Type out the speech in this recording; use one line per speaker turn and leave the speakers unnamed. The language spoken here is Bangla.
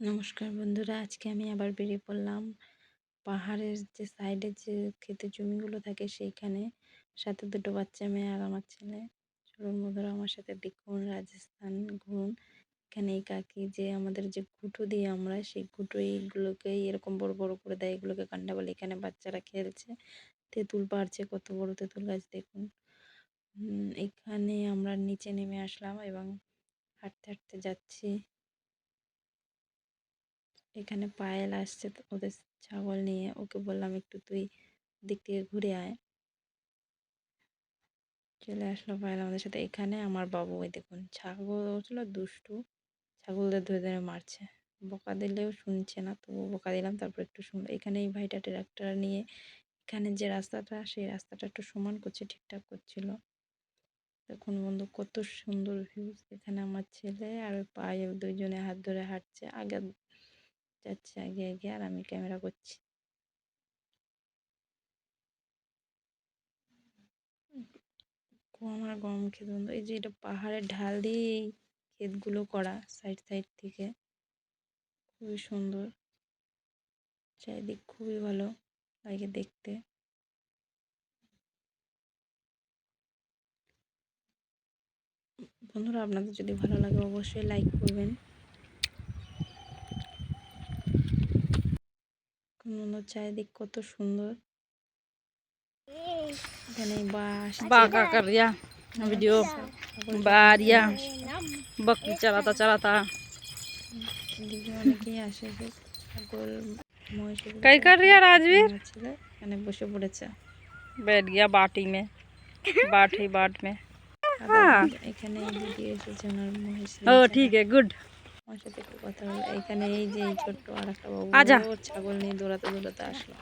নমস্কার বন্ধুরা, আজকে আমি আবার বেরিয়ে পড়লাম পাহাড়ের যে সাইডে যে ক্ষেতের জমিগুলো থাকে সেইখানে। সাথে দুটো বাচ্চা মেয়ে আর আমার ছেলে। চলুন বন্ধুরা, আমার সাথে দেখুন রাজস্থান ঘুরুন। এখানে এই কাকি যে আমাদের যে ঘুঁটো দিয়ে আমরা সেই ঘুঁটো এইগুলোকে এরকম বড় বড় করে দেয়, এগুলোকে কান্ডা বলে। এখানে বাচ্চারা খেলছে, তেঁতুল পাড়ছে, কত বড় তেঁতুল গাছ দেখুন। এখানে আমরা নিচে নেমে আসলাম এবং হাঁটতে হাঁটতে যাচ্ছি। এখানে পায়েল আসছে ওদের ছাগল নিয়ে, ওকে বললাম একটু তুই দিক থেকে ঘুরে আয়। চলে আসলো পায়েল আমাদের সাথে। এখানে আমার বাবু, ওই দেখুন ছাগল ছিল দুষ্টু, ছাগলদের ধরে ধরে মারছে। বকা দিলেও শুনছে না, তবু বকা দিলাম, তারপর একটু শুনলো। এখানে এই ভাইটা ট্রাক্টর নিয়ে এখানে যে রাস্তাটা, সেই রাস্তাটা একটু সমান করছে, ঠিকঠাক করছিল। দেখুন বন্ধু, কত সুন্দর ভিউজ। এখানে আমার ছেলে আর ওই পায়ে দুইজনে হাত ধরে হাঁটছে, আগে যাচ্ছে আগে আগে, আর আমি ক্যামেরা করছি। আমার গরম ক্ষেত বন্ধু, এই যে এটা পাহাড়ের ঢাল দিয়ে এই ক্ষেতগুলো করা, সাইড সাইড থেকে খুবই সুন্দর। চারিদিক খুবই ভালো লাগে দেখতে। বন্ধুরা, আপনাদের যদি ভালো লাগে অবশ্যই লাইক করবেন। বন্ধু, চারিদিক কত সুন্দর। এখানে बांस
बागा कर रिया वीडियो बारिया बकरी चराता
এদিকে অনেকেই আসে, যে ছাগল মহিষ
कई कर रिया राजवीर
ছিল, এখানে বসে পড়েছে।
बैठ गया बाटी में बाट में।
हाँ, এখানে দিদি এসেছে, ওনার মহিষ
ओ
নিয়েছে।
ठीक है गुड
আমার সাথে একটু কথা বলে। এখানে এই যে এই ছোট্ট আর একটা বাবু,
आजा
ওর ছাগল নিয়ে দৌড়াতে দৌড়াতে আসলো।